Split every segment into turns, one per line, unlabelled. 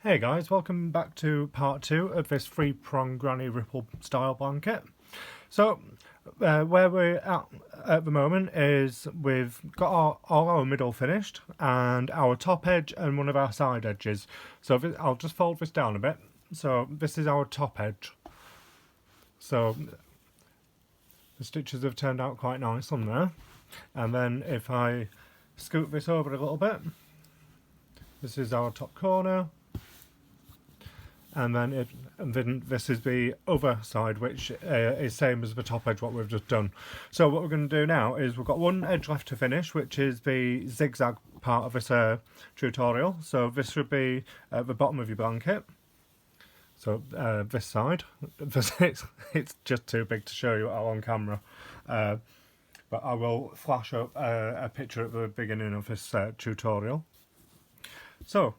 Hey guys, welcome back to part 2 of this 3-prong granny ripple style blanket. So where we're at the moment is we've got all our middle finished and our top edge and one of our side edges. So I'll just fold this down a bit. So this is our top edge. So the stitches have turned out quite nice on there. And then if I scoot this over a little bit, this is our top corner. And then this is the other side, which is same as the top edge what we've just done. So what we're going to do now is we've got one edge left to finish, which is the zigzag part of this tutorial. So this should be at the bottom of your blanket. So this side, it's just too big to show you all on camera. But I will flash up a picture at the beginning of this tutorial. So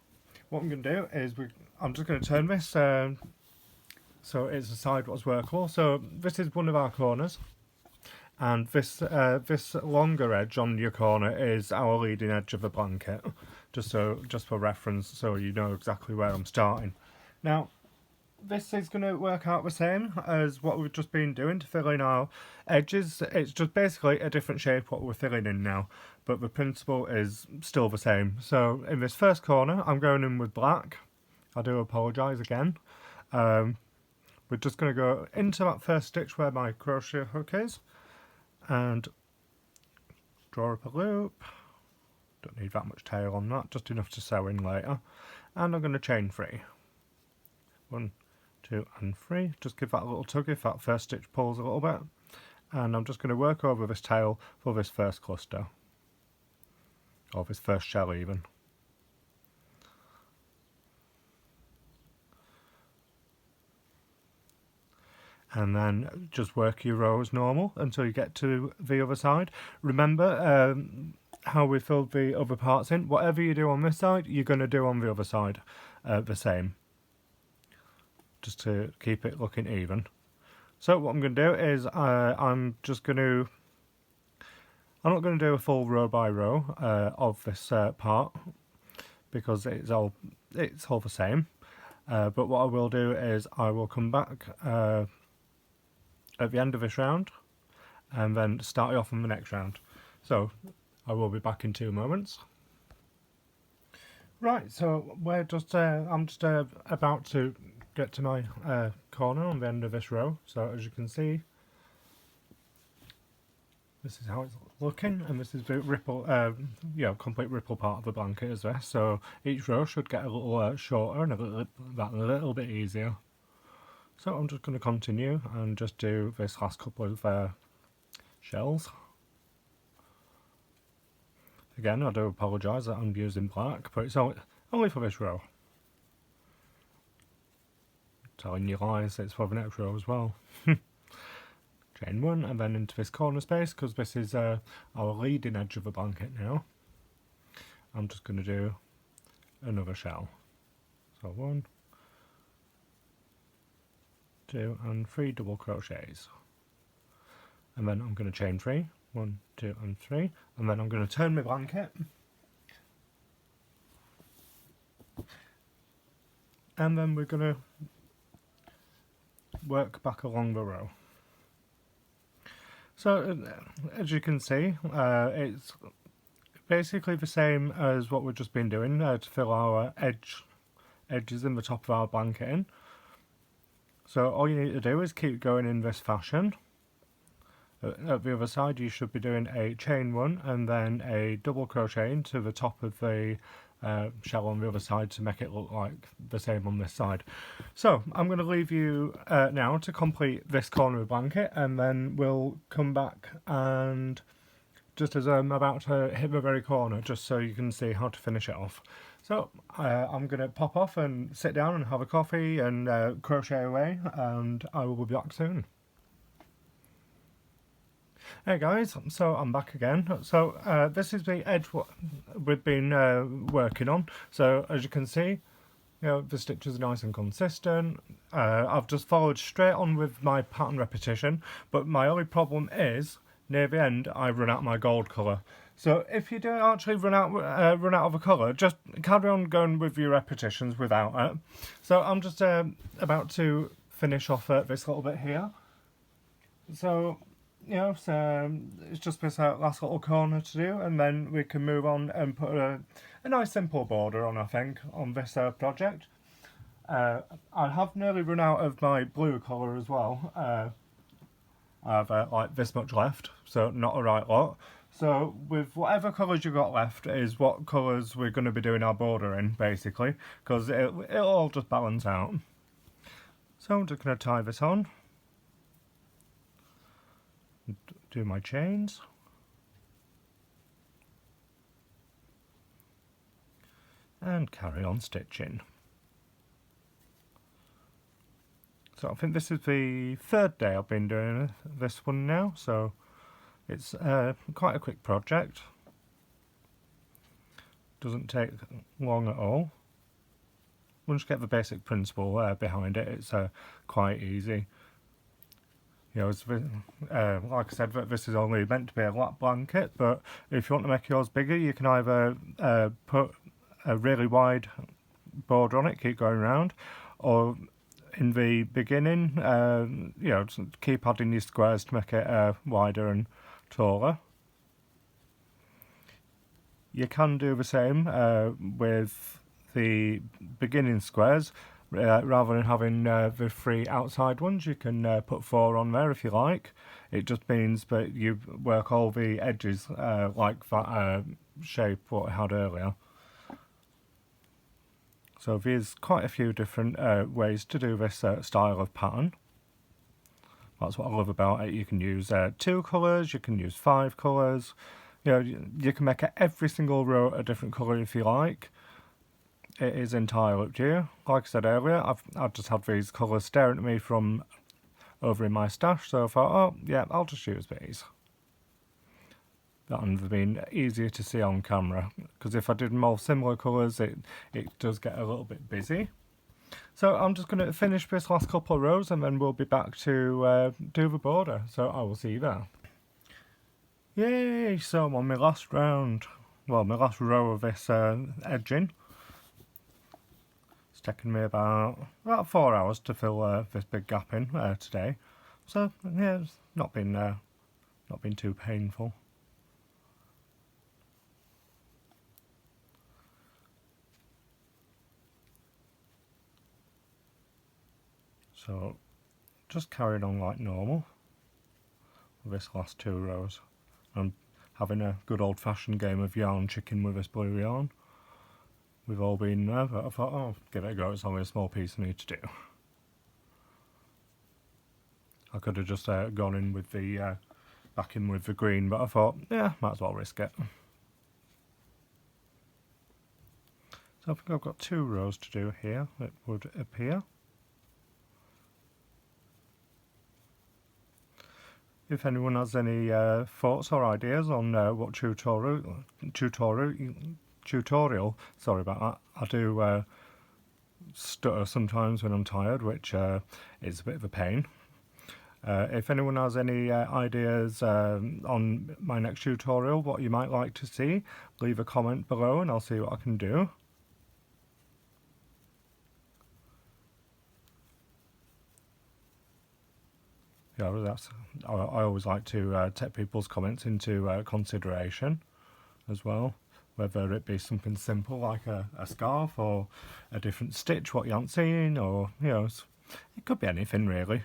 what I'm going to do is I'm just going to turn this so it's the side what's workable. So this is one of our corners, and this longer edge on your corner is our leading edge of the blanket, just for reference, so you know exactly where I'm starting. Now this is going to work out the same as what we've just been doing to fill in our edges. It's just basically a different shape what we're filling in now, but the principle is still the same. So in this first corner I'm going in with black. I do apologise again. We're just going to go into that first stitch where my crochet hook is and draw up a loop. Don't need that much tail on that, just enough to sew in later. And I'm going to chain 3. 1, 2 and 3. Just give that a little tug if that first stitch pulls a little bit. And I'm just going to work over this tail for this first cluster, or this first shell even. And then just work your row as normal until you get to the other side. Remember how we filled the other parts in. Whatever you do on this side, you're going to do on the other side the same, just to keep it looking even. So what I'm going to do is I'm not going to do a full row by row of this part, because it's all the same. But what I will do is I will come back at the end of this round and then start off on the next round. So I will be back in 2 moments. Right, so I'm just about to get to my corner on the end of this row. So as you can see, this is how it's looking, and this is the ripple, complete ripple part of the blanket as well. So each row should get a little shorter and a little bit easier. So I'm just going to continue and just do this last couple of shells. Again, I do apologise that I'm using black, but it's only for this row. Telling you lies, it's for the next row as well. Chain 1 and then into this corner space, because this is our leading edge of the blanket now. I'm just going to do another shell. So 1, 2 and 3 double crochets, and then I'm going to chain 3, 1, 2 and 3, and then I'm going to turn my blanket, and then we're going to work back along the row. So as you can see, it's basically the same as what we've just been doing to fill our edges in the top of our blanket in. So all you need to do is keep going in this fashion. At the other side you should be doing a chain 1 and then a double crochet into the top of the shell on the other side to make it look like the same on this side. So I'm going to leave you now to complete this corner of the blanket, and then we'll come back and just as I'm about to hit the very corner, just so you can see how to finish it off. So I'm going to pop off and sit down and have a coffee and crochet away, and I will be back soon. Hey guys, so I'm back again. So this is the edge what we've been working on. So as you can see, the stitches are nice and consistent. I've just followed straight on with my pattern repetition, but my only problem is near the end I run out my gold colour. So if you do actually run out of a colour, just carry on going with your repetitions without it. So I'm just about to finish off this little bit here. So, it's just this last little corner to do, and then we can move on and put a nice simple border on, I think, on this project. I have nearly run out of my blue colour as well. I have like this much left, so not a right lot. So with whatever colours you've got left is what colours we're going to be doing our border in, basically, because it'll all just balance out. So I'm just going to tie this on. Do my chains. And carry on stitching. So I think this is the third day I've been doing this one now, so it's quite a quick project. Doesn't take long at all. Once you get the basic principle behind it, it's quite easy. Like I said, this is only meant to be a lap blanket, but if you want to make yours bigger, you can either put a really wide border on it, keep going around, or in the beginning, just keep adding these squares to make it wider and taller. You can do the same with the beginning squares. Rather than having the 3 outside ones, you can put 4 on there if you like. It just means that you work all the edges like that shape what I had earlier. So there's quite a few different ways to do this style of pattern. That's what I love about it. You can use 2 colours, you can use 5 colours. You can make every single row a different colour if you like. It is entirely up to you. Like I said earlier, I've just had these colours staring at me from over in my stash, so I thought, oh yeah, I'll just use these. That would have been easier to see on camera, because if I did more similar colours, it does get a little bit busy. So I'm just going to finish this last couple of rows, and then we'll be back to do the border. So I will see you there. Yay! So I'm on my last round. Well, my last row of this edging. It's taken me about 4 hours to fill this big gap in today. So yeah, it's not been too painful. So just carried on like normal with this last 2 rows. I'm having a good old-fashioned game of yarn chicken with this blue yarn. We've all been there, but I thought, oh, give it a go, it's only a small piece I need to do. I could have just gone in with the back in with the green, but I thought, yeah, might as well risk it. So I think I've got 2 rows to do here, it would appear. If anyone has any thoughts or ideas on what tutorial, sorry about that, I do stutter sometimes when I'm tired, which is a bit of a pain. If anyone has any ideas on my next tutorial, what you might like to see, leave a comment below and I'll see what I can do. Yeah, I always like to take people's comments into consideration as well, whether it be something simple like a scarf or a different stitch what you aren't seeing, or it could be anything really.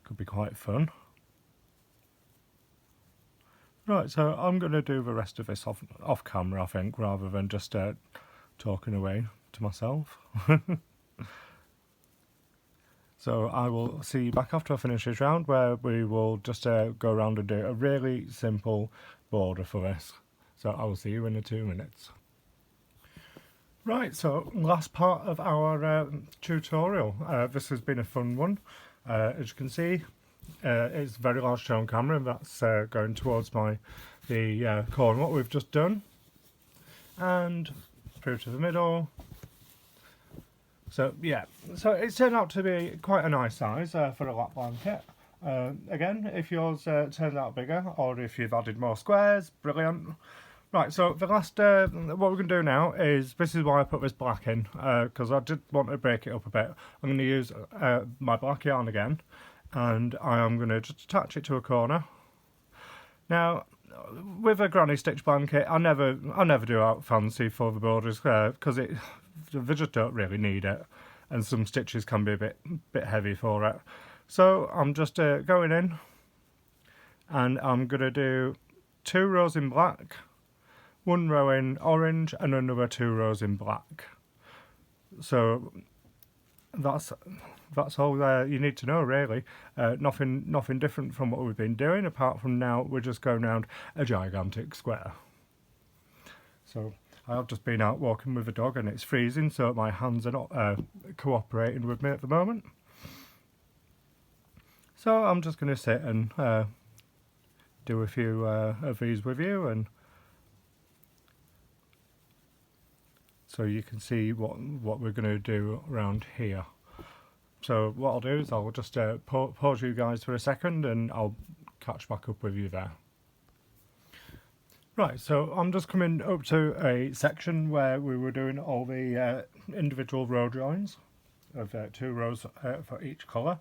Could be quite fun. Right, so I'm going to do the rest of this off camera, I think, rather than just talking away to myself. So I will see you back after I finish this round, where we will just go around and do a really simple border for this. So I will see you in 2 minutes. Right, so last part of our tutorial. This has been a fun one. As you can see, it's very large on camera, and that's going towards the corner what we've just done. And through to the middle. So yeah, so it turned out to be quite a nice size for a lap blanket. Again, if yours turns out bigger, or if you've added more squares, brilliant. Right, so the last, what we're going to do now is, this is why I put this black in, because I did want to break it up a bit. I'm going to use my black yarn again, and I am going to just attach it to a corner. Now, with a granny stitch blanket, I never do out fancy for the borders, because they just don't really need it, and some stitches can be a bit heavy for it. So I'm just going in, and I'm going to do 2 rows in black, 1 row in orange, and another 2 rows in black. So that's all you need to know, really. Nothing different from what we've been doing, apart from now we're just going around a gigantic square. So I've just been out walking with a dog and it's freezing, so my hands are not cooperating with me at the moment. So I'm just going to sit and do a few of these with you, and so you can see what we're going to do around here. So what I'll do is I'll just pause you guys for a second and I'll catch back up with you there. Right, so I'm just coming up to a section where we were doing all the individual row joins of 2 rows for each colour.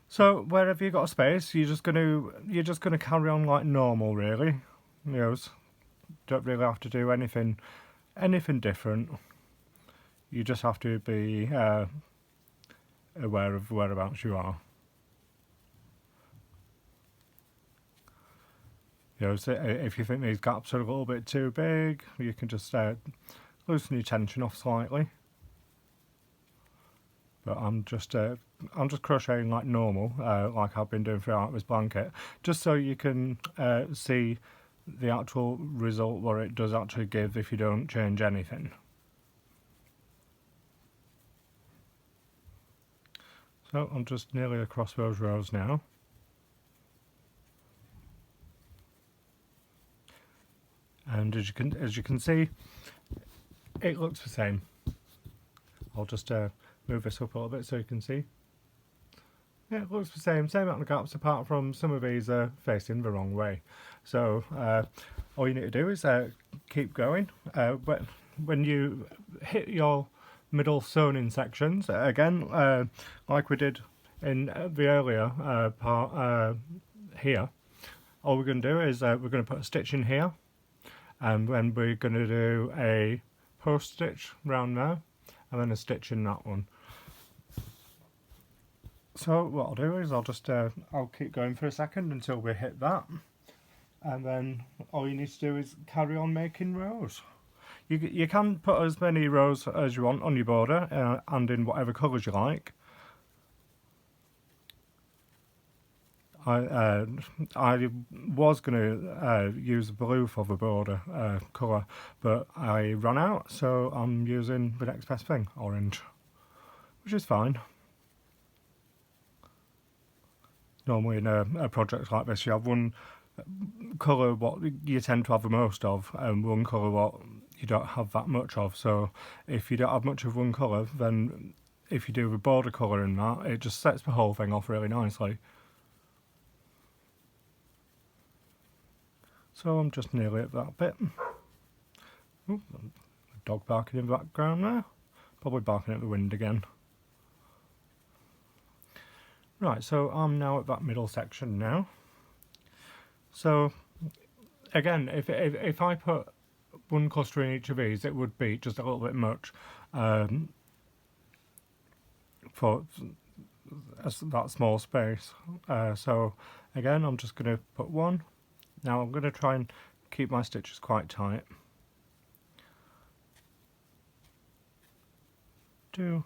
So wherever you got a space, you're just gonna carry on like normal, really. You know, don't really have to do anything different. You just have to be aware of whereabouts you are. You know, so if you think these gaps are a little bit too big, you can just loosen your tension off slightly. But I'm just crocheting like normal, like I've been doing throughout this blanket, just so you can see the actual result, what it does actually give if you don't change anything. So I'm just nearly across those rows now. And as you can see, it looks the same. I'll just move this up a little bit so you can see. Yeah, it looks the same amount of gaps, apart from some of these are facing the wrong way. So all you need to do is keep going. But when you hit your middle sewn-in sections, again, like we did in the earlier part here, all we're going to do is we're going to put a stitch in here, and then we're going to do a post stitch round there, and then a stitch in that one. So what I'll do is I'll keep going for a second until we hit that, and then all you need to do is carry on making rows. You can put as many rows as you want on your border, and in whatever colours you like. I was going to use blue for the border colour, but I ran out, so I'm using the next best thing, orange, which is fine. Normally in a project like this, you have one colour what you tend to have the most of, and one colour what you don't have that much of. So if you don't have much of one colour, then if you do the border colour in that, it just sets the whole thing off really nicely. So I'm just nearly at that bit. Ooh, a dog barking in the background there. Probably barking at the wind again. Right, so I'm now at that middle section now. So again, if I put one cluster in each of these, it would be just a little bit much for that small space. So again, I'm just going to put one. Now I'm going to try and keep my stitches quite tight. 2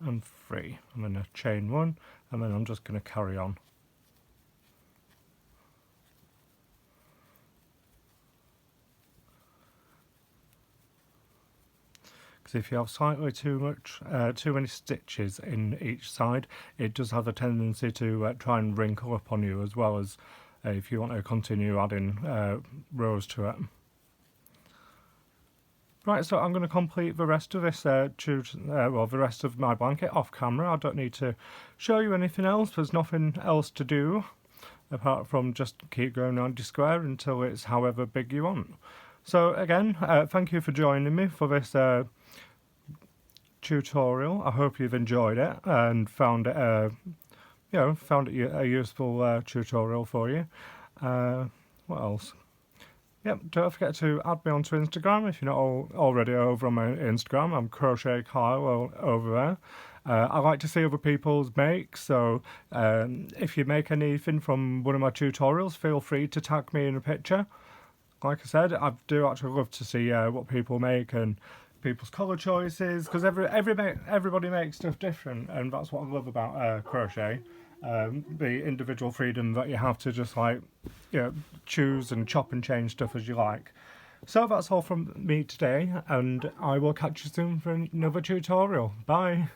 and 3. I'm going to chain 1, and then I'm just going to carry on. Because if you have slightly too many stitches in each side, it does have a tendency to try and wrinkle up on you, as well as if you want to continue adding rows to it. Right, so I'm going to complete the rest of this the rest of my blanket off camera. I don't need to show you anything else. There's nothing else to do apart from just keep going around your square until it's however big you want. So again, thank you for joining me for this tutorial. I hope you've enjoyed it and found it a useful tutorial for you. What else? Yep, don't forget to add me onto Instagram if you're not already over on my Instagram. I'm Crochet Kyle over there. I like to see other people's makes, so if you make anything from one of my tutorials, feel free to tag me in a picture. Like I said, I do actually love to see what people make and people's colour choices, because everybody makes stuff different, and that's what I love about crochet. The individual freedom that you have to just choose and chop and change stuff as you like. So that's all from me today, and I will catch you soon for another tutorial. Bye!